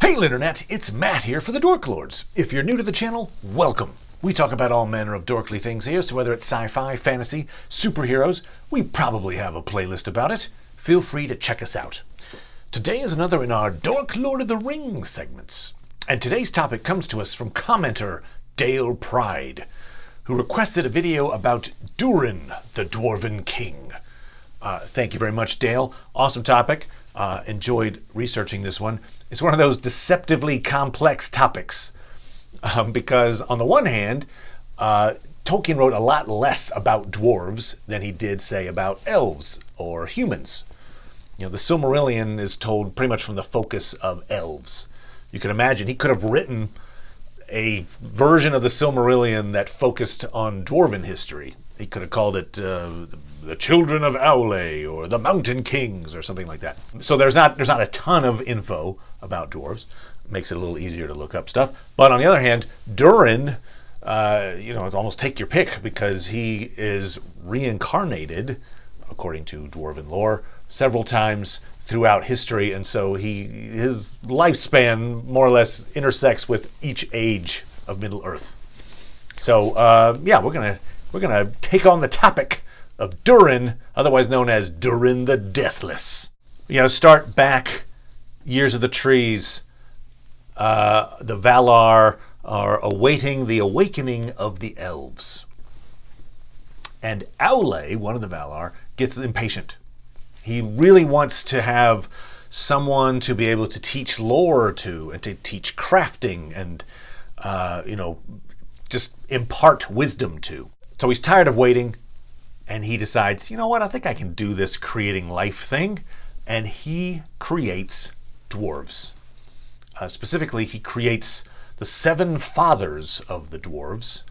Hey Internet, it's Matt here for the Dork Lords. If you're new to the channel, welcome. We talk about all manner of dorkly things here, so whether it's sci-fi, fantasy, superheroes, we probably have a playlist about it. Feel free to check us out. Today is another in our Dork Lord of the Rings segments. And today's topic comes to us from commenter Dale Pride, who requested a video about Durin, the Dwarven King. Thank you very much, Dale. Awesome topic. Enjoyed researching this one. It's one of those deceptively complex topics because on the one hand, Tolkien wrote a lot less about dwarves than he did, say, about elves or humans. You know, the Silmarillion is told pretty much from the focus of elves. You can imagine he could have written a version of the Silmarillion that focused on dwarven history. He could have called it the Children of Aule or the Mountain Kings or something like that. So there's not a ton of info about dwarves. Makes it a little easier to look up stuff. But on the other hand, Durin, it's almost take your pick because he is reincarnated, according to dwarven lore, several times throughout history, and so his lifespan more or less intersects with each age of Middle-earth. So we're gonna take on the topic of Durin, otherwise known as Durin the Deathless. Start back years of the trees. The Valar are awaiting the awakening of the elves. And Aule, one of the Valar, gets impatient. He really wants to have someone to be able to teach lore to and to teach crafting and, just impart wisdom to. So he's tired of waiting and he decides, you know what, I think I can do this creating life thing. And he creates dwarves. Specifically, he creates the 7 fathers of the dwarves.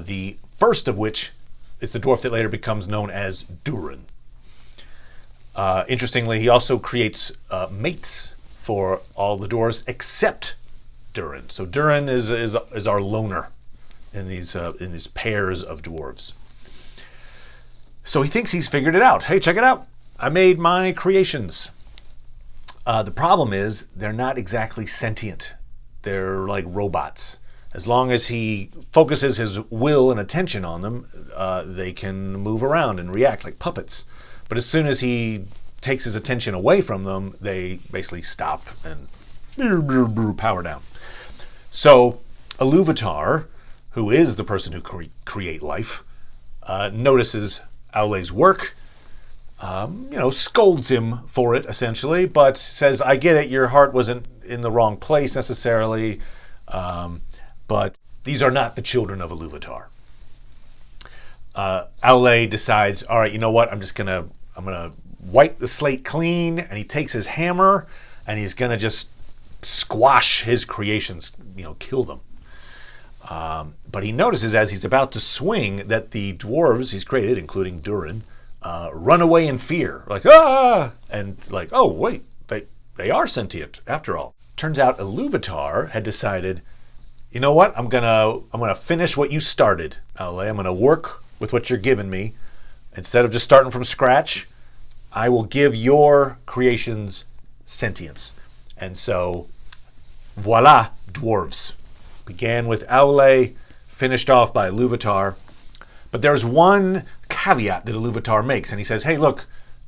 The first of which is the dwarf that later becomes known as Durin. Interestingly, he also creates mates for all the dwarves except Durin. So Durin is our loner in these pairs of dwarves. So he thinks he's figured it out. Hey, check it out! I made my creations. The problem is they're not exactly sentient. They're like robots. As long as he focuses his will and attention on them, they can move around and react like puppets. But as soon as he takes his attention away from them, they basically stop and power down. So Iluvatar, who is the person who create life, notices Aule's work, scolds him for it essentially, but says, I get it, your heart wasn't in the wrong place necessarily, but these are not the children of Iluvatar. Aule decides, all right, you know what, I'm gonna wipe the slate clean, and he takes his hammer and he's gonna just squash his creations, kill them. But he notices as he's about to swing that the dwarves he's created, including Durin, run away in fear, like, ah! And like, oh wait, they are sentient after all. Turns out Iluvatar had decided, you know what, I'm gonna finish what you started, Aule. I'm gonna work with what you're giving me. Instead of just starting from scratch, I will give your creations sentience. And so, voila, dwarves. Began with Aule, finished off by Iluvatar. But there's one caveat that Iluvatar makes, and he says, hey, look,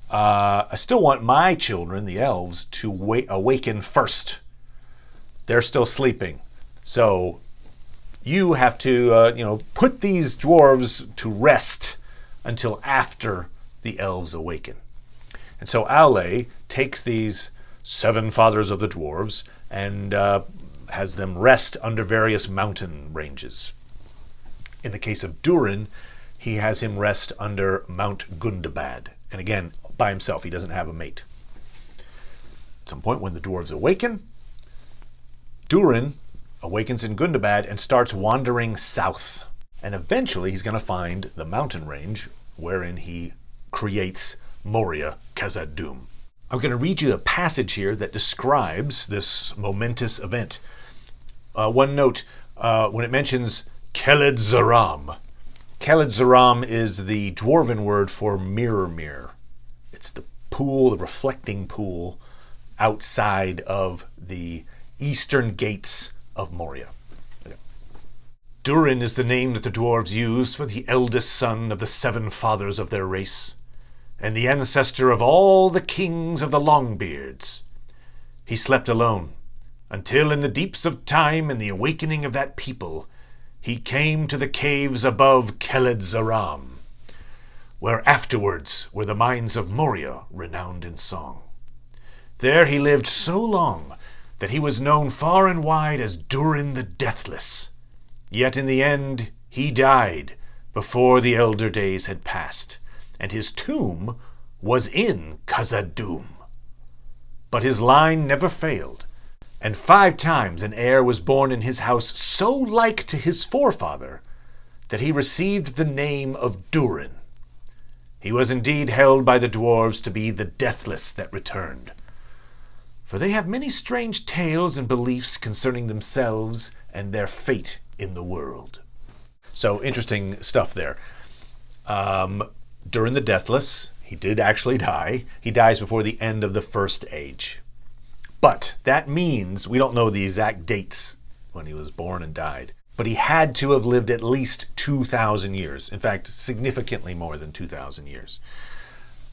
I still want my children, the elves, to awaken first. They're still sleeping. So you have to, put these dwarves to rest until after the elves awaken. And so Aule takes these 7 fathers of the dwarves and has them rest under various mountain ranges. In the case of Durin, he has him rest under Mount Gundabad. And again, by himself, he doesn't have a mate. At some point when the dwarves awaken, Durin awakens in Gundabad and starts wandering south. And eventually he's going to find the mountain range wherein he creates Moria Khazad-dûm. I'm going to read you a passage here that describes this momentous event. One note, when it mentions Kheled Zaram. Kheled Zaram is the dwarven word for Mirrormere. It's the pool, the reflecting pool outside of the eastern gates of Moria. Okay. Durin is the name that the dwarves use for the eldest son of the 7 fathers of their race, and the ancestor of all the kings of the Longbeards. He slept alone, until in the deeps of time and the awakening of that people, he came to the caves above Celebrimbor, where afterwards were the mines of Moria renowned in song. There he lived so long that he was known far and wide as Durin the Deathless. Yet in the end he died before the elder days had passed, and his tomb was in Khazad-dûm. But his line never failed, and 5 times an heir was born in his house so like to his forefather that he received the name of Durin. He was indeed held by the dwarves to be the Deathless that returned, for they have many strange tales and beliefs concerning themselves and their fate in the world. So interesting stuff there. Durin the Deathless, he did actually die. He dies before the end of the First Age. But that means we don't know the exact dates when he was born and died. But he had to have lived at least 2,000 years. In fact, significantly more than 2,000 years.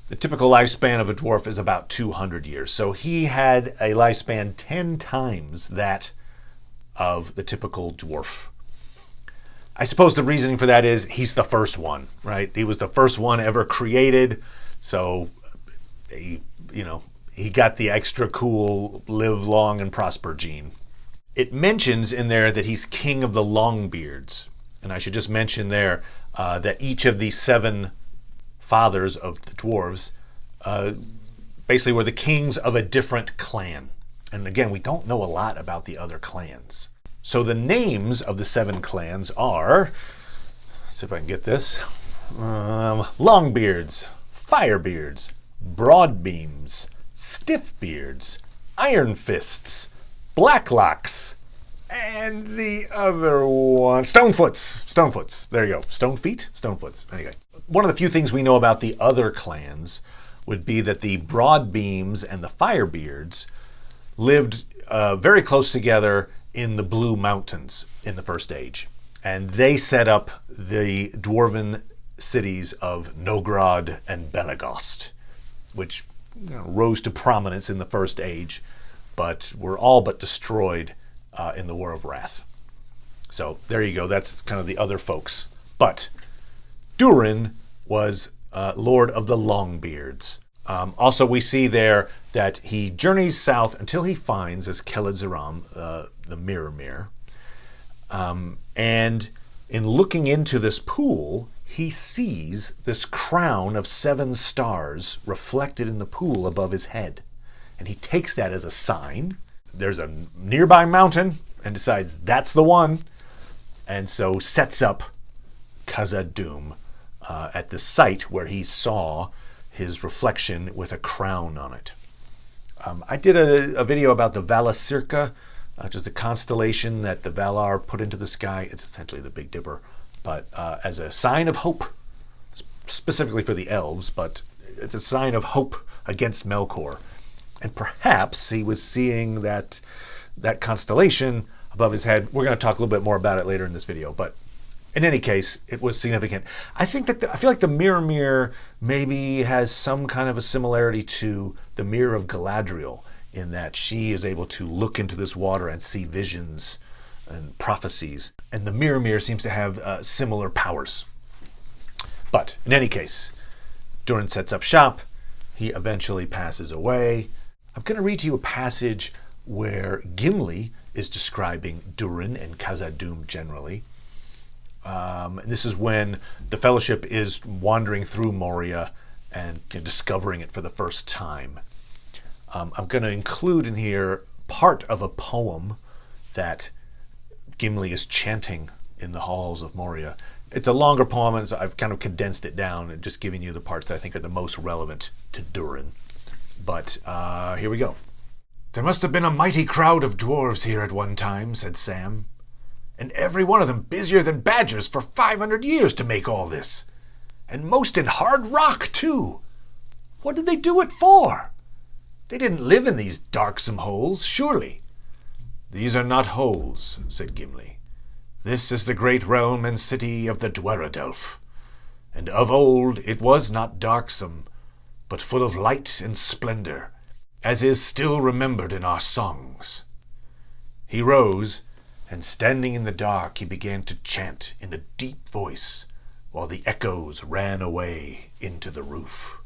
The typical lifespan of a dwarf is about 200 years. So he had a lifespan 10 times that of the typical dwarf. I suppose the reasoning for that is he's the first one, right? He was the first one ever created. So, he got the extra cool live long and prosper gene. It mentions in there that he's king of the Longbeards. And I should just mention there that each of these 7 fathers of the dwarves basically were the kings of a different clan. And again, we don't know a lot about the other clans. So the names of the 7 clans are, let's see if I can get this, Longbeards, Firebeards, Broadbeams, Stiffbeards, Iron Fists, Blacklocks, and the other one, Stonefoots. There you go. Stonefoots. Anyway, one of the few things we know about the other clans would be that the Broadbeams and the Firebeards lived very close together in the Blue Mountains in the First Age. And they set up the dwarven cities of Nogrod and Belagost, which rose to prominence in the First Age, but were all but destroyed in the War of Wrath. So there you go. That's kind of the other folks. But Durin was Lord of the Longbeards. Also, we see there that he journeys south until he finds, as Celebrimbor, the Mirrormere. And in looking into this pool, he sees this crown of 7 stars reflected in the pool above his head. And he takes that as a sign. There's a nearby mountain and decides that's the one. And so sets up Khazad-dûm at the site where he saw his reflection with a crown on it. I did a video about the Valasirka, which is the constellation that the Valar put into the sky. It's essentially the Big Dipper, but as a sign of hope, specifically for the elves, but it's a sign of hope against Melkor. And perhaps he was seeing that constellation above his head. We're going to talk a little bit more about it later in this video, but in any case, it was significant. I feel like the Mirrormere maybe has some kind of a similarity to the Mirror of Galadriel, in that she is able to look into this water and see visions and prophecies. And the Mirrormere seems to have similar powers. But in any case, Durin sets up shop. He eventually passes away. I'm going to read to you a passage where Gimli is describing Durin and Khazad-dûm generally. And this is when the Fellowship is wandering through Moria and discovering it for the first time. I'm going to include in here part of a poem that Gimli is chanting in the halls of Moria. It's a longer poem, and I've kind of condensed it down and just giving you the parts that I think are the most relevant to Durin. But here we go. "There must have been a mighty crowd of dwarves here at one time," said Sam. "And every one of them busier than badgers for 500 years to make all this. And most in hard rock, too. What did they do it for? They didn't live in these darksome holes, surely. "These are not holes," said Gimli. "This is the great realm and city of the Dwarrowdelf. And of old it was not darksome, but full of light and splendor, as is still remembered in our songs." He rose, and standing in the dark he began to chant in a deep voice, while the echoes ran away into the roof.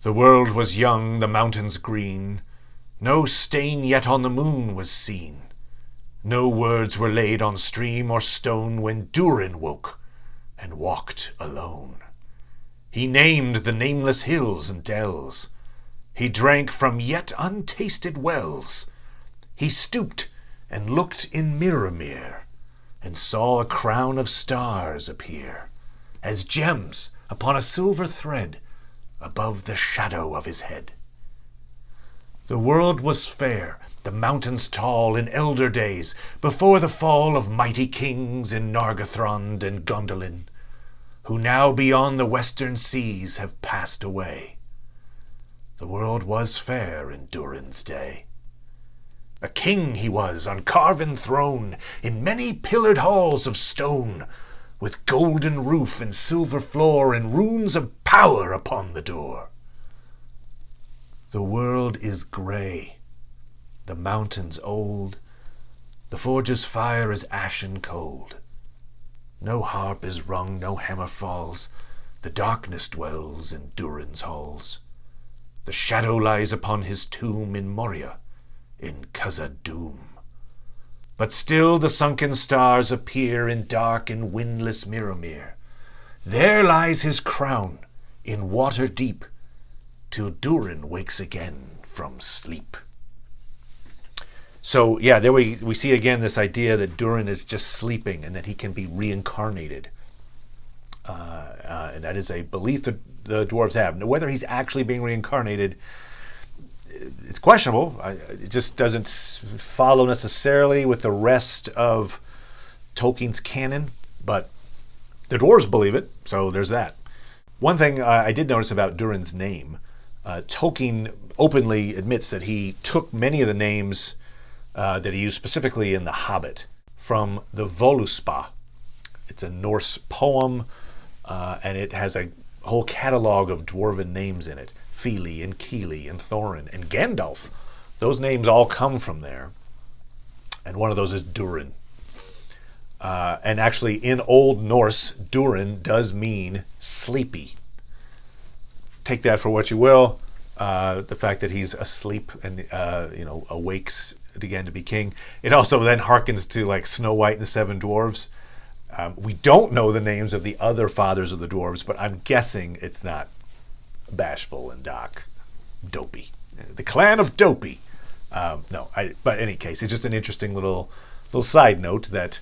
"The world was young, the mountains green, no stain yet on the moon was seen. No words were laid on stream or stone when Durin woke and walked alone. He named the nameless hills and dells. He drank from yet untasted wells. He stooped and looked in Mirrormere, and saw a crown of stars appear, as gems upon a silver thread, above the shadow of his head. The world was fair, the mountains tall, in elder days, before the fall of mighty kings in Nargothrond and Gondolin, who now beyond the western seas have passed away. The world was fair in Durin's day. A king he was on carven throne, in many pillared halls of stone, with golden roof and silver floor, and runes of power upon the door. The world is grey, the mountains old, the forge's fire is ashen cold. No harp is rung, no hammer falls, the darkness dwells in Durin's halls. The shadow lies upon his tomb in Moria, in Khazad-dûm. But still the sunken stars appear in dark and windless Mirrormere. There lies his crown in water deep, till Durin wakes again from sleep. So yeah, there we see again this idea that Durin is just sleeping and that he can be reincarnated. And that is a belief that the dwarves have. Now, whether he's actually being reincarnated, it's questionable. It just doesn't follow necessarily with the rest of Tolkien's canon, but the dwarves believe it, so there's that. One thing I did notice about Durin's name, Tolkien openly admits that he took many of the names that he used specifically in The Hobbit from the Voluspa. It's a Norse poem, and it has a whole catalog of dwarven names in it. Fili and Kili and Thorin and Gandalf. Those names all come from there. And one of those is Durin. And actually in Old Norse, Durin does mean sleepy. Take that for what you will. The fact that he's asleep and awakes again to be king. It also then harkens to like Snow White and the Seven Dwarves. We don't know the names of the other fathers of the dwarves, but I'm guessing it's not Bashful and Doc. Dopey. The clan of Dopey. But in any case, it's just an interesting little side note that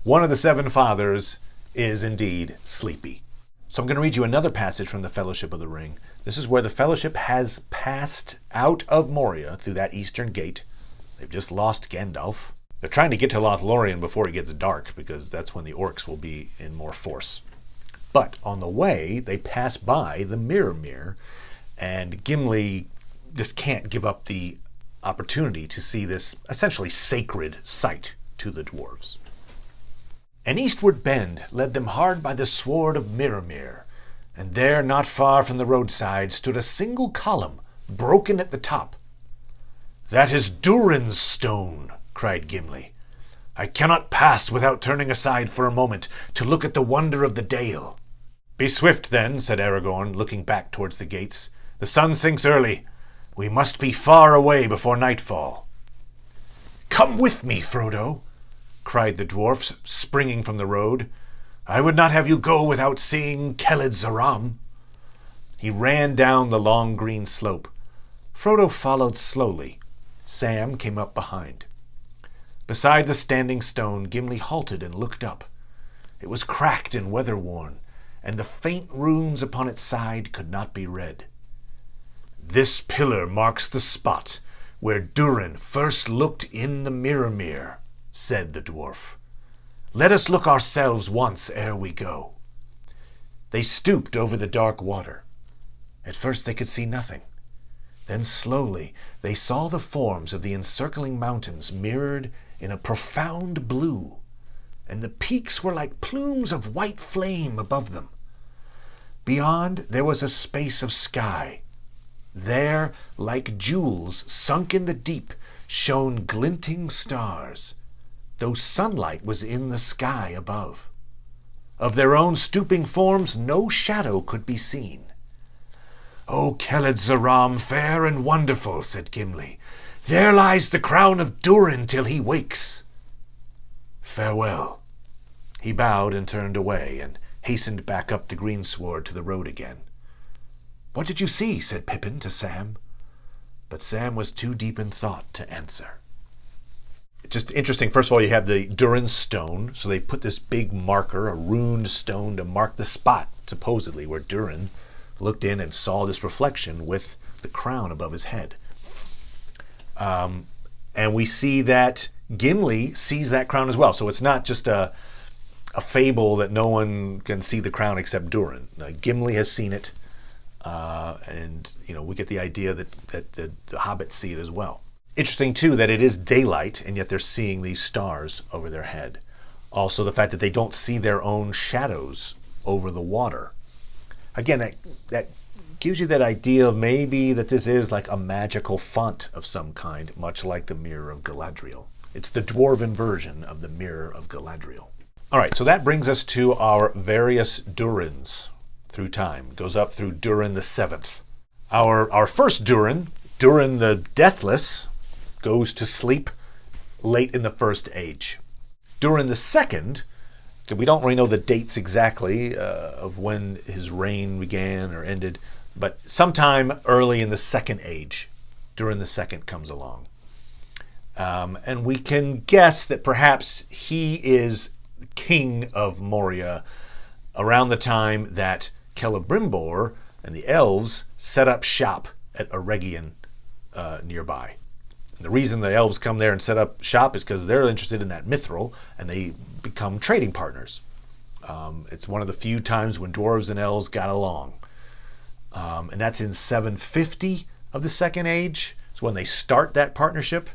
one of the seven fathers is indeed sleepy. So I'm going to read you another passage from the Fellowship of the Ring. This is where the Fellowship has passed out of Moria through that eastern gate. They've just lost Gandalf. They're trying to get to Lothlorien before it gets dark, because that's when the orcs will be in more force. But on the way, they pass by the Mirrormere, and Gimli just can't give up the opportunity to see this essentially sacred site to the dwarves. An eastward bend led them hard by the sward of Mirrormere, and there, not far from the roadside, stood a single column, broken at the top. "That is Durin's stone," cried Gimli. "I cannot pass without turning aside for a moment to look at the wonder of the dale." "Be swift, then," said Aragorn, looking back towards the gates. "The sun sinks early. We must be far away before nightfall." "Come with me, Frodo," cried the dwarfs, springing from the road. "I would not have you go without seeing Keled-Zaram." He ran down the long green slope. Frodo followed slowly. Sam came up behind. Beside the standing stone, Gimli halted and looked up. It was cracked and weather-worn, and the faint runes upon its side could not be read. "This pillar marks the spot where Durin first looked in the Mirrormere," said the dwarf. "Let us look ourselves once ere we go." They stooped over the dark water. At first they could see nothing. Then slowly they saw the forms of the encircling mountains mirrored in a profound blue, and the peaks were like plumes of white flame above them. Beyond there was a space of sky. There, like jewels sunk in the deep, shone glinting stars, though sunlight was in the sky above. Of their own stooping forms no shadow could be seen. "O Keled Zaram, fair and wonderful," said Gimli, "there lies the crown of Durin till he wakes. Farewell." He bowed and turned away, and hastened back up the greensward to the road again. "What did you see?" said Pippin to Sam. But Sam was too deep in thought to answer. Just interesting, first of all, you have the Durin stone, so they put this big marker, a runed stone, to mark the spot, supposedly, where Durin looked in and saw this reflection with the crown above his head. And we see that Gimli sees that crown as well. So it's not just a fable that no one can see the crown except Durin. Gimli has seen it, and we get the idea that the hobbits see it as well. Interesting, too, that it is daylight, and yet they're seeing these stars over their head. Also, the fact that they don't see their own shadows over the water. Again, that gives you that idea of maybe that this is like a magical font of some kind, much like the Mirror of Galadriel. It's the Dwarven version of the Mirror of Galadriel. All right, so that brings us to our various Durins through time. It goes up through Durin the Seventh. Our first Durin the Deathless, goes to sleep late in the First Age. Durin the Second, we don't really know the dates exactly of when his reign began or ended, but sometime early in the Second Age, Durin the Second comes along. And we can guess that perhaps he is king of Moria around the time that Celebrimbor and the elves set up shop at Eregion nearby. And the reason the elves come there and set up shop is because they're interested in that mithril, and they become trading partners. It's one of the few times when dwarves and elves got along. And that's in 750 of the Second Age. So when they start that partnership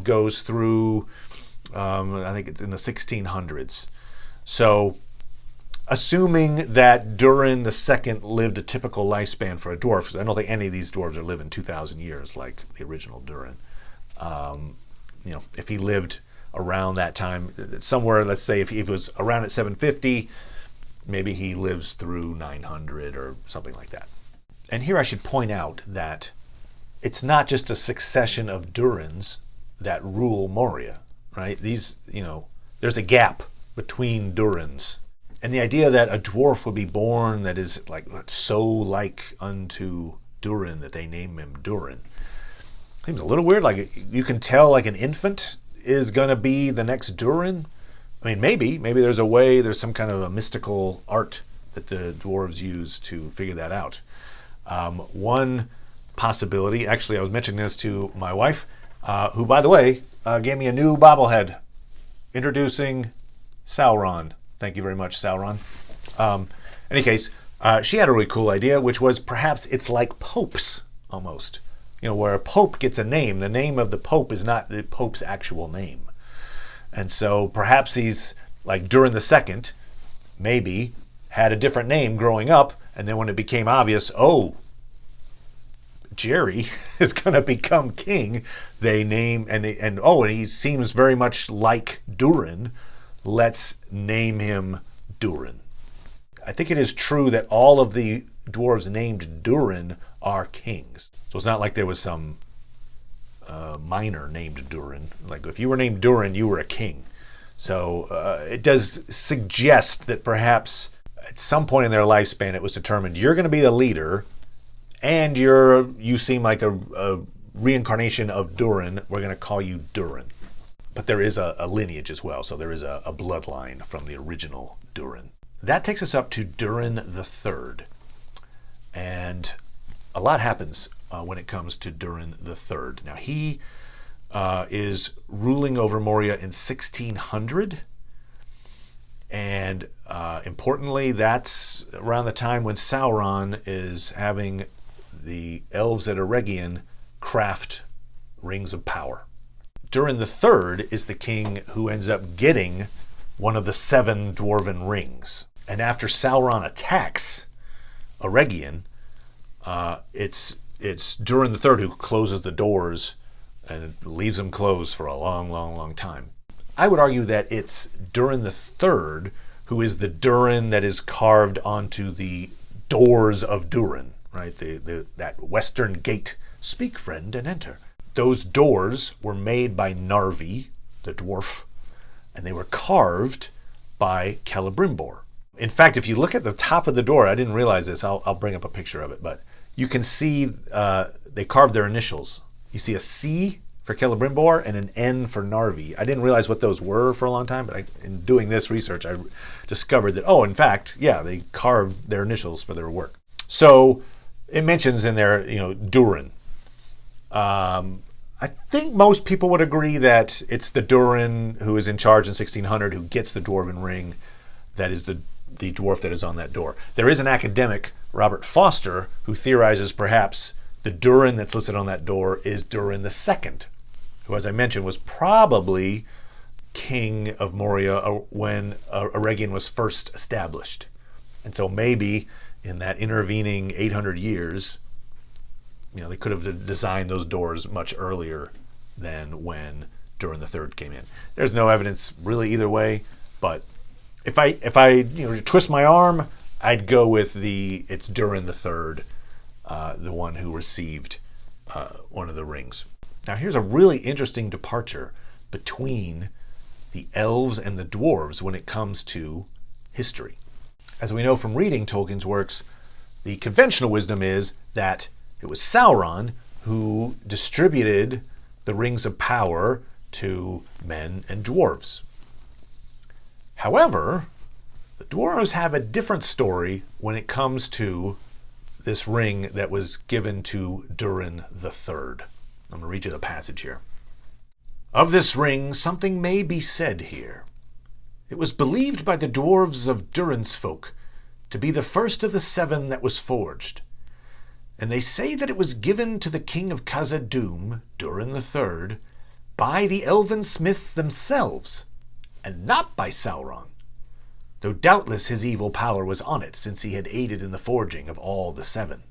goes through, I think it's in the 1600s. So assuming that Durin the Second lived a typical lifespan for a dwarf, because I don't think any of these dwarves are living 2,000 years like the original Durin. If he lived around that time, somewhere, let's say if he was around at 750, maybe he lives through 900 or something like that. And here I should point out that it's not just a succession of Durins that rule Moria, right? There's a gap between Durins. And the idea that a dwarf would be born that is so like unto Durin that they name him Durin seems a little weird. Like, you can tell like an infant is going to be the next Durin. I mean, maybe there's a way, there's some kind of a mystical art that the dwarves use to figure that out. One possibility, actually I was mentioning this to my wife, who, by the way, gave me a new bobblehead introducing Sauron. Thank you very much, Sauron. In any case, she had a really cool idea, which was perhaps it's like popes almost. Where a pope gets a name, the name of the pope is not the pope's actual name. And so perhaps he's like Durin the Second, maybe had a different name growing up, and then when it became obvious, Jerry is going to become king, they name and he seems very much like Durin. Let's name him Durin. I think it is true that all of the dwarves named Durin are kings. So it's not like there was some minor named Durin. Like if you were named Durin, you were a king. So it does suggest that perhaps at some point in their lifespan it was determined you're going to be the leader, and you seem like a reincarnation of Durin. We're going to call you Durin. But there is a lineage as well, so there is a bloodline from the original Durin. That takes us up to Durin the Third. And a lot happens when it comes to Durin the Third. Now, he is ruling over Moria in 1600. And importantly, that's around the time when Sauron is having the elves at Eregion craft rings of power. Durin III is the king who ends up getting one of the 7 dwarven rings. And after Sauron attacks Eregion, it's Durin III who closes the doors and leaves them closed for a long, long, long time. I would argue that it's Durin III who is the Durin that is carved onto the doors of Durin, right? That western gate. Speak, friend, and enter. Those doors were made by Narvi, the dwarf, and they were carved by Celebrimbor. In fact, if you look at the top of the door, I didn't realize this, I'll bring up a picture of it, but you can see they carved their initials. You see a C for Celebrimbor and an N for Narvi. I didn't realize what those were for a long time, but in doing this research, I discovered that, oh, in fact, yeah, they carved their initials for their work. So it mentions in there, Durin. I think most people would agree that it's the Durin who is in charge in 1600 who gets the Dwarven ring that is the dwarf that is on that door. There is an academic, Robert Foster, who theorizes perhaps the Durin that's listed on that door is Durin II, who, as I mentioned, was probably king of Moria when Eregion was first established. And so maybe in that intervening 800 years, they could have designed those doors much earlier than when Durin III came in. There's no evidence really either way, but if I twist my arm, I'd go with it's Durin III, the one who received one of the rings. Now here's a really interesting departure between the elves and the dwarves when it comes to history. As we know from reading Tolkien's works, the conventional wisdom is that it was Sauron who distributed the rings of power to men and dwarves. However, the dwarves have a different story when it comes to this ring that was given to Durin III. I'm going to read you the passage here. Of this ring, something may be said here. It was believed by the dwarves of Durin's folk to be the first of the 7 that was forged. And they say that it was given to the king of Khazad-dûm, Durin III, by the elven smiths themselves, and not by Sauron, though doubtless his evil power was on it, since he had aided in the forging of all the 7.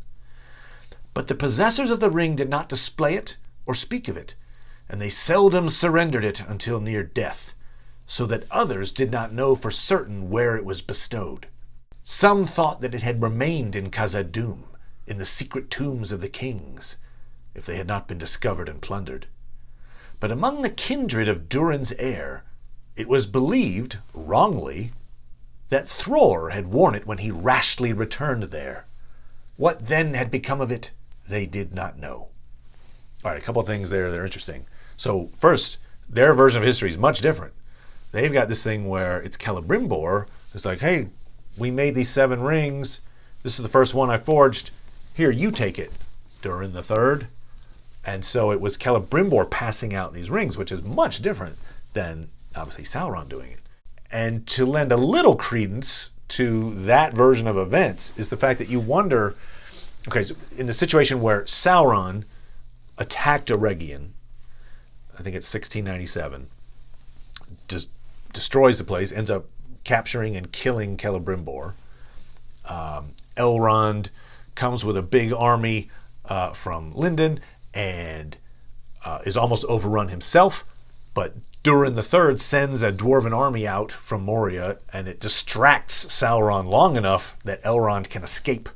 But the possessors of the ring did not display it or speak of it, and they seldom surrendered it until near death, so that others did not know for certain where it was bestowed. Some thought that it had remained in Khazad-dûm, in the secret tombs of the kings, if they had not been discovered and plundered. But among the kindred of Durin's heir, it was believed, wrongly, that Thror had worn it when he rashly returned there. What then had become of it, they did not know. All right, a couple of things there that are interesting. So first, their version of history is much different. They've got this thing where it's Celebrimbor who's like, hey, we made these 7 rings. This is the first one I forged. Here, you take it, Durin III. And so it was Celebrimbor passing out these rings, which is much different than, obviously, Sauron doing it. And to lend a little credence to that version of events is the fact that you wonder, okay, so in the situation where Sauron attacked Eregion, I think it's 1697, just destroys the place, ends up capturing and killing Celebrimbor. Elrond comes with a big army from Lindon and is almost overrun himself, but Durin III sends a dwarven army out from Moria, and it distracts Sauron long enough that Elrond can escape.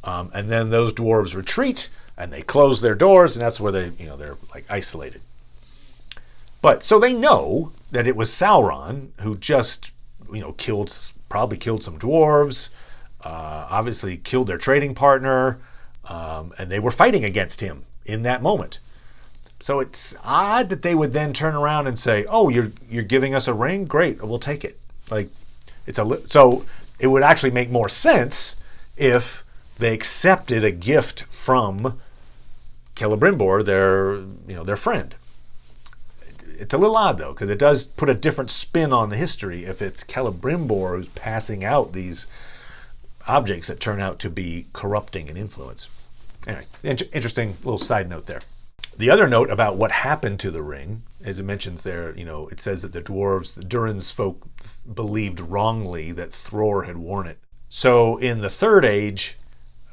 And then those dwarves retreat, and they close their doors, and that's where they're like isolated. But so they know that it was Sauron who just probably killed some dwarves, obviously killed their trading partner, and they were fighting against him in that moment. So it's odd that they would then turn around and say, "Oh, you're giving us a ring? Great, we'll take it." So it would actually make more sense if they accepted a gift from Celebrimbor, their friend. It's a little odd though, because it does put a different spin on the history if it's Celebrimbor who's passing out these objects that turn out to be corrupting an influence. Anyway, interesting little side note there. The other note about what happened to the ring, as it mentions there, it says that the dwarves, the Durin's folk, believed wrongly that Thror had worn it. So in the Third Age,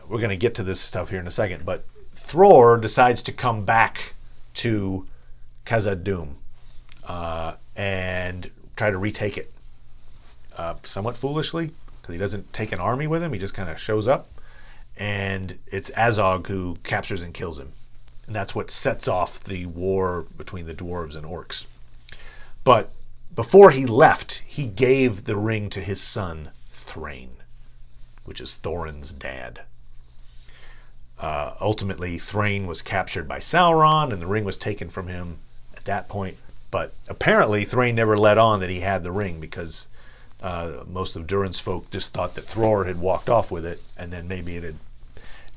we're going to get to this stuff here in a second, but Thror decides to come back to Khazad-dûm and try to retake it. Somewhat foolishly, because he doesn't take an army with him, he just kind of shows up. And it's Azog who captures and kills him. And that's what sets off the war between the dwarves and orcs. But before he left, he gave the ring to his son, Thrain, which is Thorin's dad. Ultimately, Thrain was captured by Sauron, and the ring was taken from him at that point. But apparently, Thrain never let on that he had the ring, because most of Durin's folk just thought that Thror had walked off with it, and then maybe it had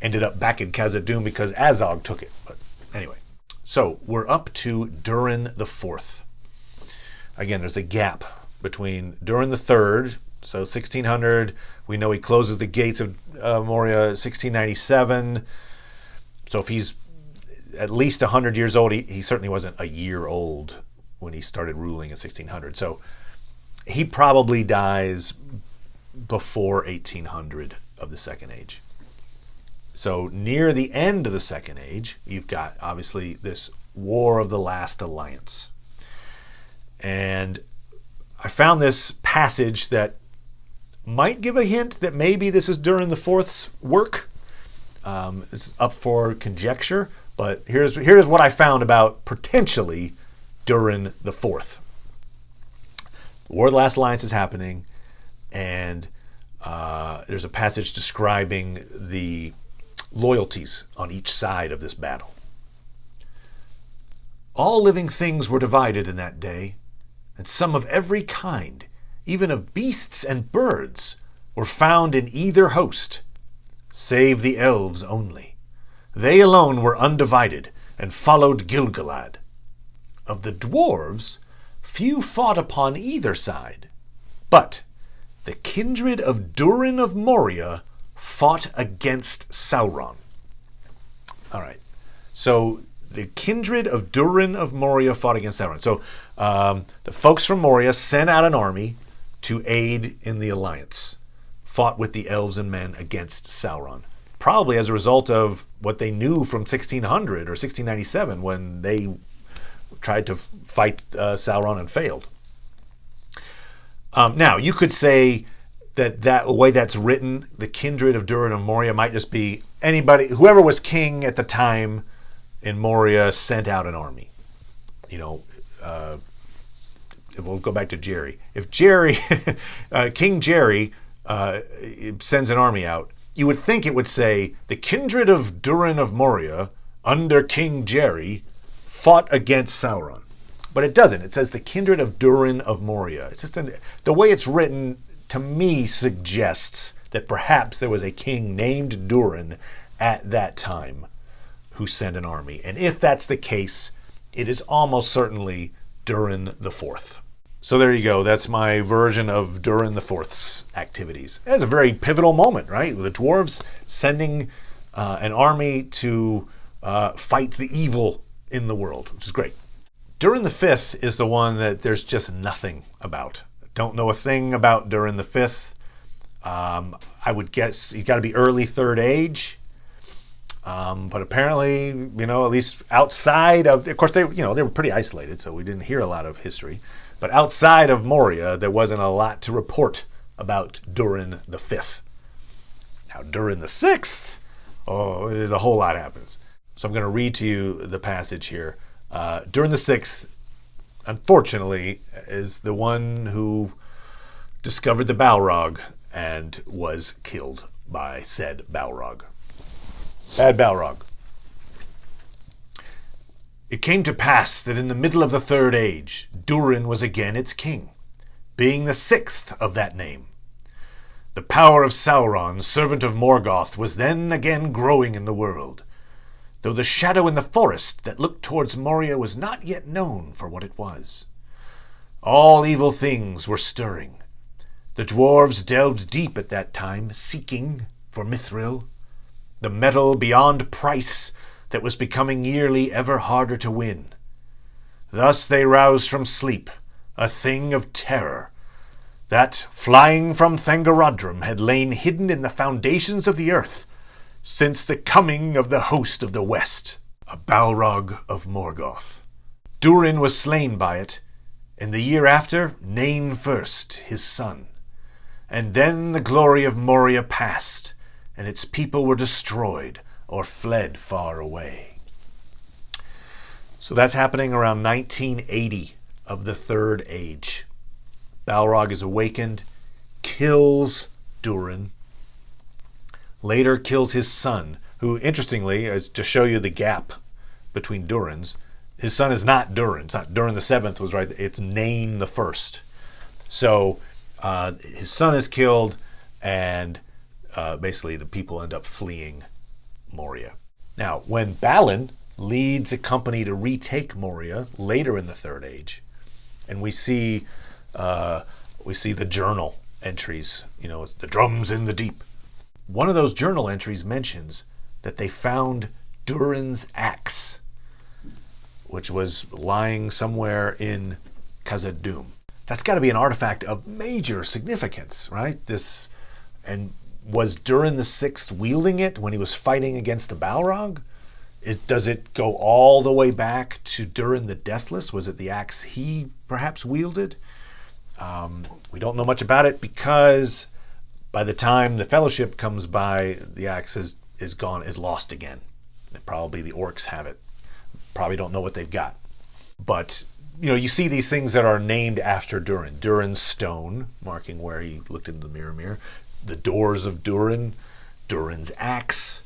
ended up back in Khazad-dûm because Azog took it. But anyway, so we're up to Durin IV. Again, there's a gap between Durin III, so 1600. We know he closes the gates of Moria 1697. So if he's at least 100 years old, he certainly wasn't a year old when he started ruling in 1600. So he probably dies before 1800 of the Second Age. So near the end of the Second Age, you've got obviously this War of the Last Alliance. And I found this passage that might give a hint that maybe this is Durin IV's work. It's up for conjecture, but here's what I found about potentially Durin IV. The War of the Last Alliance is happening, and there's a passage describing the loyalties on each side of this battle. All living things were divided in that day, and some of every kind, even of beasts and birds, were found in either host, save the elves only. They alone were undivided, and followed Gil-galad. Of the dwarves, few fought upon either side, but the kindred of Durin of Moria fought against Sauron. All right, so the kindred of Durin of Moria fought against Sauron. So the folks from Moria sent out an army to aid in the alliance, fought with the elves and men against Sauron, probably as a result of what they knew from 1600 or 1697 when they tried to fight Sauron and failed. Now, you could say that way that's written, the kindred of Durin of Moria, might just be anybody, whoever was king at the time in Moria sent out an army. If we'll go back to Jerry. If Jerry, King Jerry, sends an army out, you would think it would say, the kindred of Durin of Moria, under King Jerry, fought against Sauron. But it doesn't. It says the kindred of Durin of Moria. It's just the way it's written, to me, suggests that perhaps there was a king named Durin at that time who sent an army. And if that's the case, it is almost certainly Durin IV. So there you go. That's my version of Durin IV's activities. It's a very pivotal moment, right? The dwarves sending an army to fight the evil in the world, which is great. Durin V is the one that there's just nothing about. Don't know a thing about Durin V. I would guess he's got to be early Third Age. But apparently, at least outside of course, they were pretty isolated, so we didn't hear a lot of history. But outside of Moria, there wasn't a lot to report about Durin V. Now, Durin VI, there's a whole lot happens. So I'm going to read to you the passage here. Durin VI, unfortunately, is the one who discovered the Balrog and was killed by said Balrog. Bad Balrog. It came to pass that in the middle of the Third Age, Durin was again its king, being the sixth of that name. The power of Sauron, servant of Morgoth, was then again growing in the world, though the shadow in the forest that looked towards Moria was not yet known for what it was. All evil things were stirring. The dwarves delved deep at that time, seeking for Mithril, the metal beyond price that was becoming yearly ever harder to win. Thus they roused from sleep, a thing of terror, that, flying from Thangorodrim, had lain hidden in the foundations of the earth, since the coming of the host of the West, a Balrog of Morgoth. Durin was slain by it, and the year after, Nain first, his son. And then the glory of Moria passed, and its people were destroyed or fled far away. So that's happening around 1980 of the Third Age. Balrog is awakened, kills Durin, later kills his son, who, interestingly, is to show you the gap between Durins, his son is not Durin. It's not Durin the Seventh was right. It's Nain the First. So his son is killed, and basically the people end up fleeing Moria. Now, when Balin leads a company to retake Moria later in the Third Age, and we see the journal entries. It's the drums in the deep. One of those journal entries mentions that they found Durin's axe, which was lying somewhere in Khazad-dûm. That's got to be an artifact of major significance, right? And was Durin the Sixth wielding it when he was fighting against the Balrog? Does it go all the way back to Durin the Deathless? Was it the axe he perhaps wielded? We don't know much about it because by the time the Fellowship comes by, the axe is gone, is lost again. Probably the orcs have it. Probably don't know what they've got. But you see these things that are named after Durin. Durin's stone, marking where he looked into the Mirrormere. The doors of Durin. Durin's axe.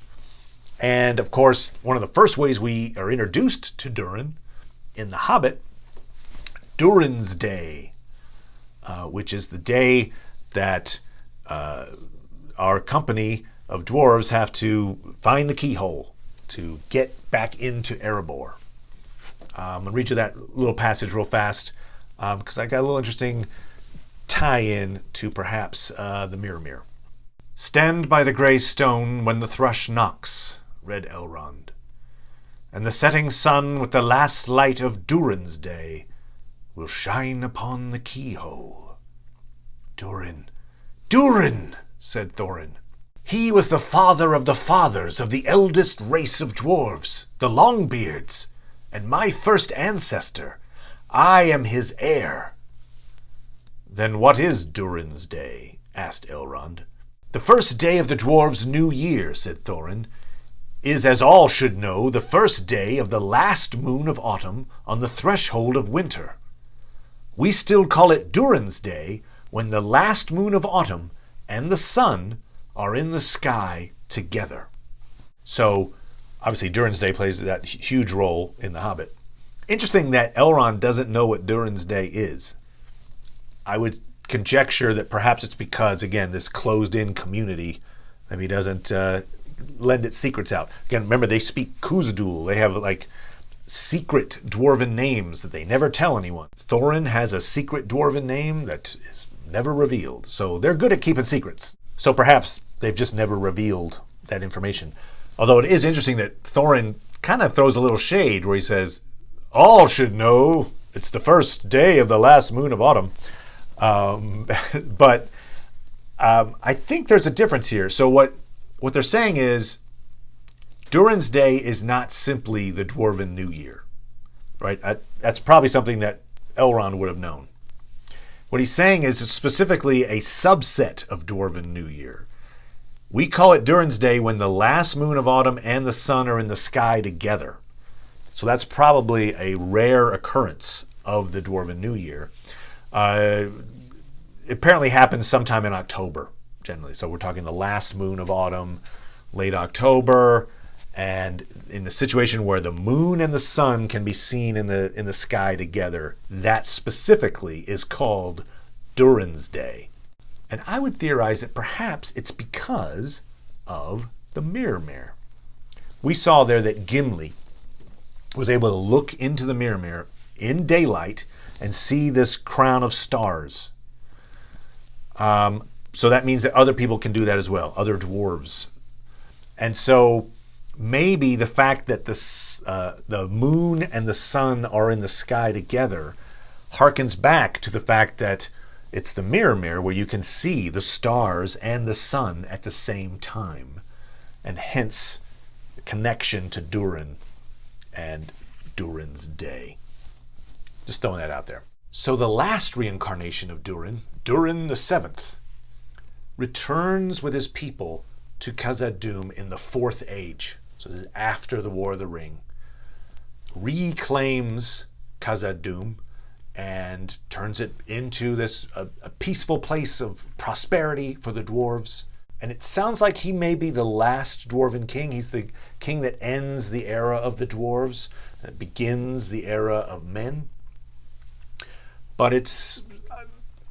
And of course, one of the first ways we are introduced to Durin in The Hobbit, Durin's Day, which is the day that our company of dwarves have to find the keyhole to get back into Erebor. I'm going to read you that little passage real fast because I got a little interesting tie-in to perhaps the Mirrormere. Stand by the grey stone when the thrush knocks, read Elrond, and the setting sun with the last light of Durin's Day will shine upon the keyhole. Durin, Durin, said Thorin. He was the father of the fathers of the eldest race of dwarves, the Longbeards, and my first ancestor. I am his heir. Then what is Durin's Day? Asked Elrond. The first day of the dwarves' new year, said Thorin, is, as all should know, the first day of the last moon of autumn on the threshold of winter. We still call it Durin's Day when the last moon of autumn and the sun are in the sky together. So, obviously, Durin's Day plays that huge role in The Hobbit. Interesting that Elrond doesn't know what Durin's Day is. I would conjecture that perhaps it's because, again, this closed-in community, maybe he doesn't lend its secrets out. Again, remember, they speak Khuza'dûl. They have, secret dwarven names that they never tell anyone. Thorin has a secret dwarven name that is never revealed. So they're good at keeping secrets. So perhaps they've just never revealed that information. Although it is interesting that Thorin kind of throws a little shade where he says, all should know it's the first day of the last moon of autumn. But I think there's a difference here. So what they're saying is Durin's Day is not simply the Dwarven New Year, right? That's probably something that Elrond would have known. What he's saying is it's specifically a subset of Dwarven New Year. We call it Durin's Day when the last moon of autumn and the sun are in the sky together. So that's probably a rare occurrence of the Dwarven New Year. It apparently happens sometime in October, generally. So we're talking the last moon of autumn, late October, and in the situation where the moon and the sun can be seen in the sky together, that specifically is called Durin's Day. And I would theorize that perhaps it's because of the Mirrormere. We saw there that Gimli was able to look into the Mirrormere in daylight and see this crown of stars. So that means that other people can do that as well, other dwarves. And so maybe the fact that the moon and the sun are in the sky together harkens back to the fact that it's the Mirrormere where you can see the stars and the sun at the same time, and hence the connection to Durin and Durin's day. Just throwing that out there. So the last reincarnation of Durin, Durin the Seventh, returns with his people to Khazad-dûm in the Fourth Age. So this is after the War of the Ring. Reclaims Khazad-dûm and turns it into this a peaceful place of prosperity for the dwarves. And it sounds like he may be the last dwarven king. He's the king that ends the era of the dwarves, that begins the era of men. But it's,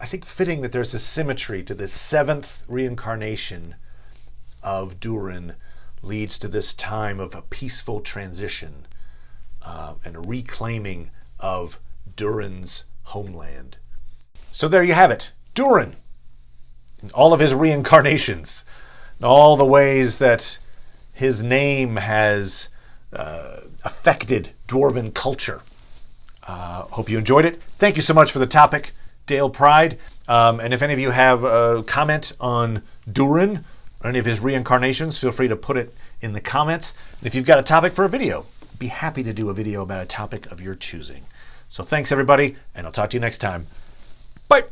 I think, fitting that there's a symmetry to the seventh reincarnation of Durin leads to this time of a peaceful transition and a reclaiming of Durin's homeland. So there you have it, Durin, in all of his reincarnations, and all the ways that his name has affected Dwarven culture. Hope you enjoyed it. Thank you so much for the topic, Dale Pride. And if any of you have a comment on Durin or any of his reincarnations, feel free to put it in the comments. And if you've got a topic for a video, I'd be happy to do a video about a topic of your choosing. So thanks, everybody, and I'll talk to you next time. Bye.